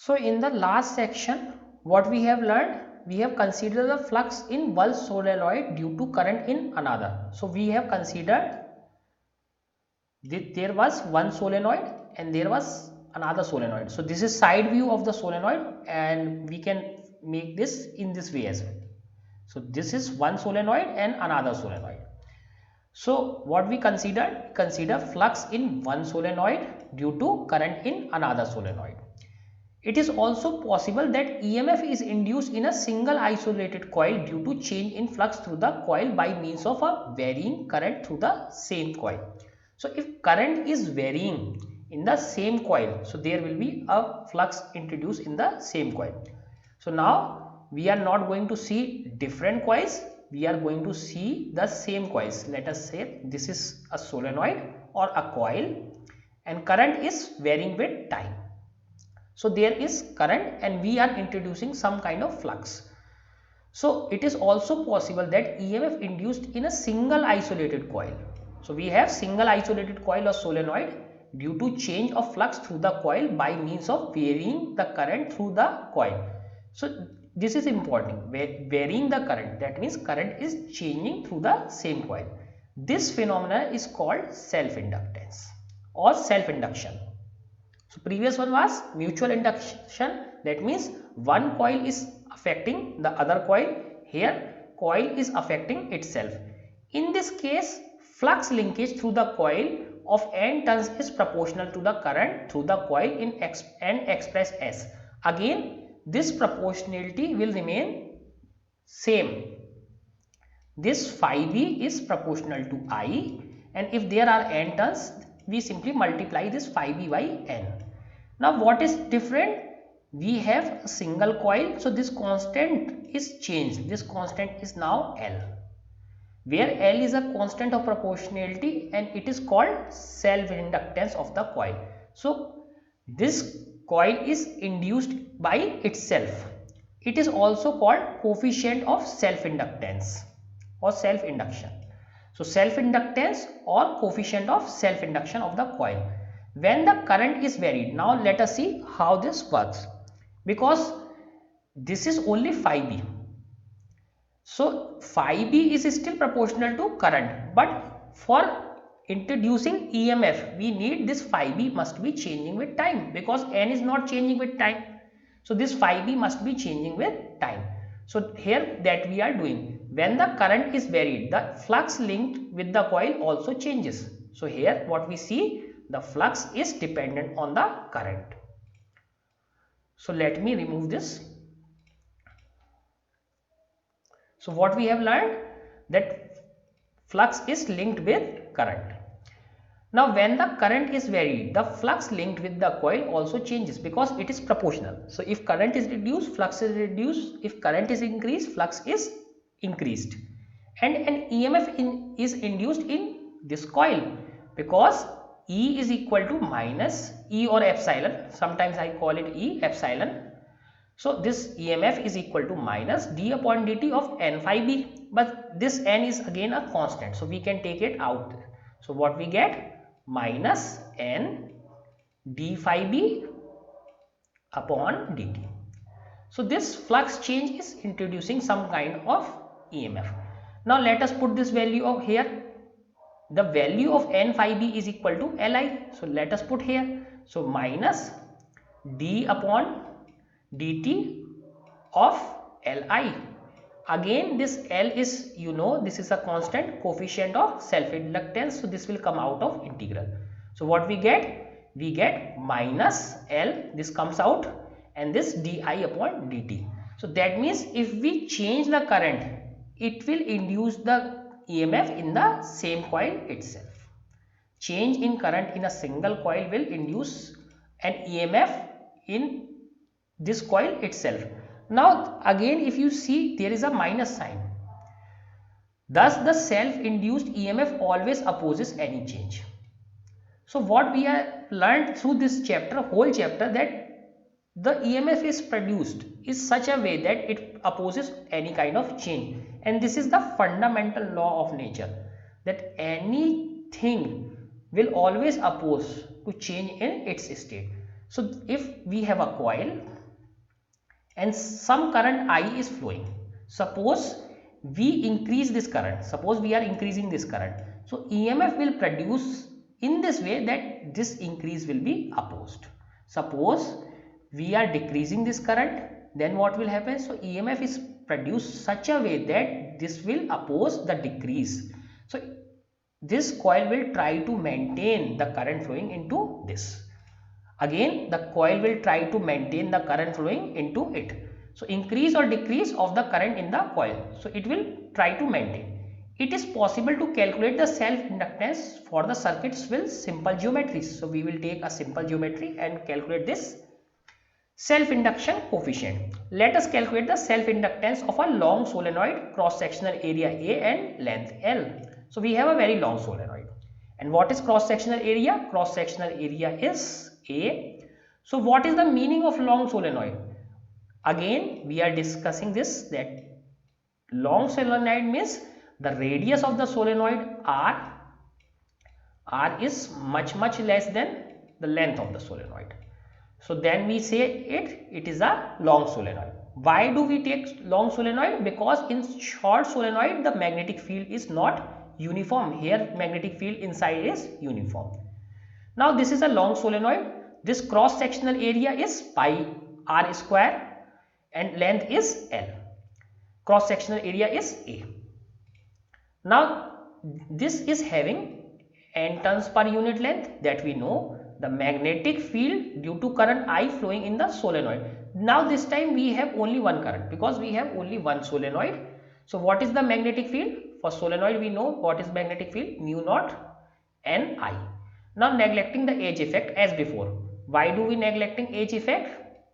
So in the last section, what we have learned, we have considered the flux in one solenoid due to current in another. So we have considered that there was one solenoid and there was another solenoid. So this is side view of the solenoid, and we can make this in this way as well. So this is one solenoid and another solenoid. So what we considered, consider flux in one solenoid due to current in another solenoid. It is also possible that EMF is induced in a single isolated coil due to change in flux through the coil by means of a varying current through the same coil. So if current is varying in the same coil, so there will be a flux introduced in the same coil. So now we are not going to see different coils, we are going to see the same coils. Let us say this is a solenoid or a coil, and current is varying with time. So there is current and we are introducing some kind of flux. So it is also possible that EMF induced in a single isolated coil. So we have single isolated coil or solenoid due to change of flux through the coil by means of varying the current through the coil. So this is important, varying the current, that means current is changing through the same coil. This phenomena is called self-inductance or self-induction. So previous one was mutual induction, that means one coil is affecting the other coil. Here coil is affecting itself. In this case, flux linkage through the coil of n turns is proportional to the current through the coil in n expressed as. Again, this proportionality will remain same. This phi b is proportional to I, and if there are n turns, we simply multiply this phi b by n. Now what is different? We have a single coil, so this constant is changed. This constant is now L, where L is a constant of proportionality and it is called self-inductance of the coil. So this coil is induced by itself. It is also called coefficient of self-inductance or self-induction. So self-inductance or coefficient of self-induction of the coil when the current is varied. Now let us see how this works, because this is only phi b. So phi b is still proportional to current, but for introducing EMF we need this phi b must be changing with time, because n is not changing with time. So this phi b must be changing with time. So here that we are doing, when the current is varied, the flux linked with the coil also changes. So here what we see, the flux is dependent on the current. So let me remove this. So what we have learned, that flux is linked with current. Now when the current is varied, the flux linked with the coil also changes because it is proportional. So if current is reduced, flux is reduced. If current is increased, flux is increased. And an EMF is induced in this coil, because E is equal to minus E or epsilon. Sometimes I call it E, epsilon. So this EMF is equal to minus d upon dt of n phi b, but this n is again a constant, so we can take it out. So what we get, minus n d phi b upon dt. So this flux change is introducing some kind of EMF. Now let us put this value of here. The value of n phi b is equal to Li. So let us put here. So minus d upon dt of Li. Again this L is, you know, this is a constant, coefficient of self-inductance. So this will come out of integral. So what we get? We get minus L, this comes out, and this di upon dt. So that means if we change the current, it will induce the EMF in the same coil itself. Change in current in a single coil will induce an EMF in this coil itself. Now again if you see, there is a minus sign. Thus the self-induced EMF always opposes any change. So what we have learned through this chapter, whole chapter, that the EMF is produced is such a way that it opposes any kind of change, and this is the fundamental law of nature, that anything will always oppose to change in its state. So if we have a coil and some current I is flowing, suppose we increase this current, suppose we are increasing this current, so EMF will produce in this way that this increase will be opposed. Suppose we are decreasing this current, then what will happen? So EMF is produced such a way that this will oppose the decrease. So this coil will try to maintain the current flowing into this. Again, the coil will try to maintain the current flowing into it. So increase or decrease of the current in the coil. So it will try to maintain. It is possible to calculate the self-inductance for the circuits with simple geometries. So we will take a simple geometry and calculate this self-induction coefficient. Let us calculate the self-inductance of a long solenoid, cross-sectional area A and length L. So we have a very long solenoid. And what is cross-sectional area? Cross-sectional area is A. So what is the meaning of long solenoid? Again, we are discussing this, that long solenoid means the radius of the solenoid R is much less than the length of the solenoid. So then we say it is a long solenoid. Why do we take long solenoid? Because in short solenoid the magnetic field is not uniform. Here magnetic field inside is uniform. Now this is a long solenoid. This cross sectional area is pi r square and length is L. Cross sectional area is A. Now this is having n turns per unit length, that we know. The magnetic field due to current I flowing in the solenoid. Now this time we have only one current because we have only one solenoid. So what is the magnetic field? For solenoid we know what is magnetic field, mu naught N I. Now neglecting the age effect as before. Why do we neglecting age effect?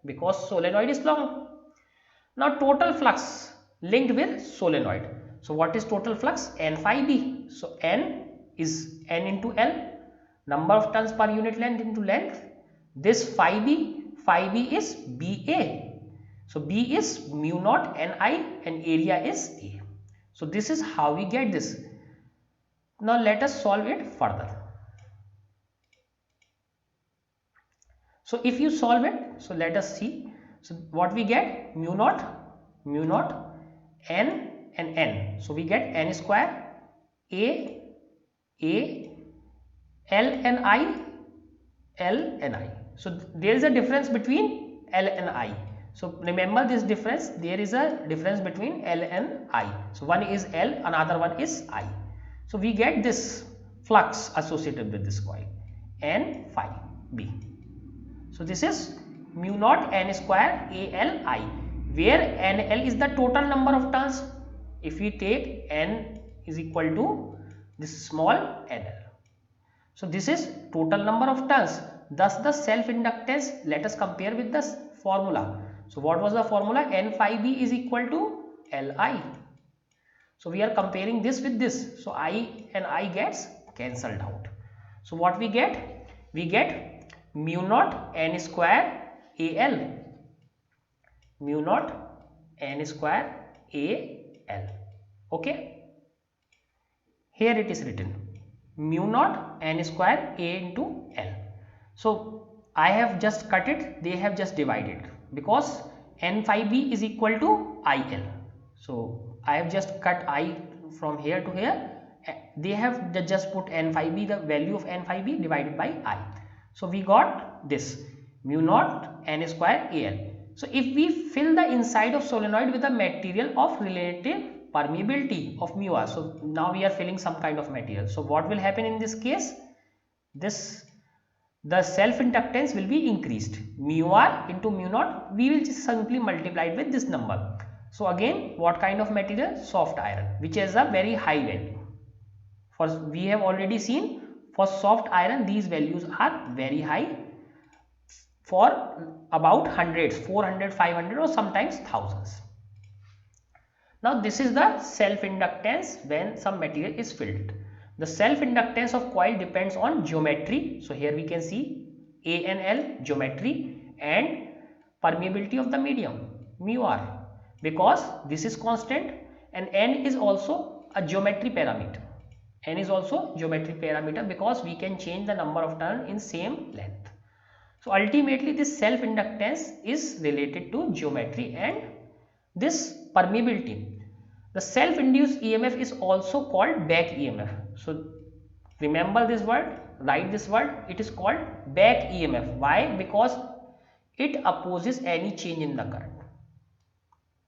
Because solenoid is long. Now total flux linked with solenoid. So what is total flux? N phi B. So N is N into L. Number of turns per unit length into length. This phi B is BA. So B is mu naught Ni and area is A. So this is how we get this. Now let us solve it further. So if you solve it, so let us see. So what we get? Mu naught N and N. So we get N square A L and I. So there is a difference between L and I. So remember this difference. There is a difference between L and I. So one is L, another one is I. So we get this flux associated with this coil, N phi B. So this is mu naught N square ALI, where NL is the total number of turns. If we take N is equal to this small NL. So this is total number of turns. Thus the self inductance, let us compare with the formula. So what was the formula? N phi B is equal to Li. So we are comparing this with this. So I and I gets cancelled out. So what we get? We get mu naught N square AL. Mu naught N square AL. Okay. Here it is written mu naught N square A into L. So I have just cut it, they have just divided, because N phi B is equal to IL. So I have just cut I from here to here. They have just put N phi B, the value of N phi B divided by I. So we got this mu naught N square AL. So if we fill the inside of solenoid with a material of relative permeability of mu r, so now we are filling some kind of material. So what will happen in this case? The self inductance will be increased. Mu r into mu naught, we will just simply multiply it with this number. So again, what kind of material? Soft iron, which has a very high value. For we have already seen, for soft iron these values are very high, for about hundreds, 400, 500 or sometimes thousands. Now this is the self inductance when some material is filled. The self inductance of coil depends on geometry. So here we can see A and L geometry and permeability of the medium mu r, because this is constant, and N is also a geometry parameter. N is also geometry parameter because we can change the number of turn in same length. So ultimately this self inductance is related to geometry and this permeability. The self induced EMF is also called back EMF. So remember this word, write this word, it is called back EMF. Why? Because it opposes any change in the current.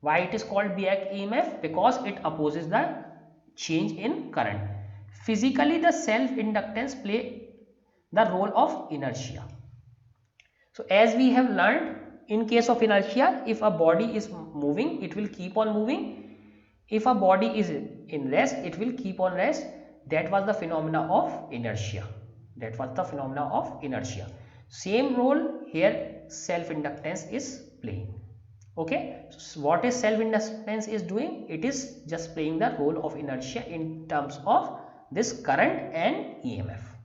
Why it is called back EMF? Because it opposes the change in current. Physically, the self inductance play the role of inertia. So as we have learned, in case of inertia, if a body is moving, it will keep on moving. If a body is in rest, it will keep on rest. That was the phenomena of inertia. That was the phenomena of inertia. Same role here self inductance is playing. Okay, so what is self inductance is doing? It is just playing the role of inertia in terms of this current and EMF.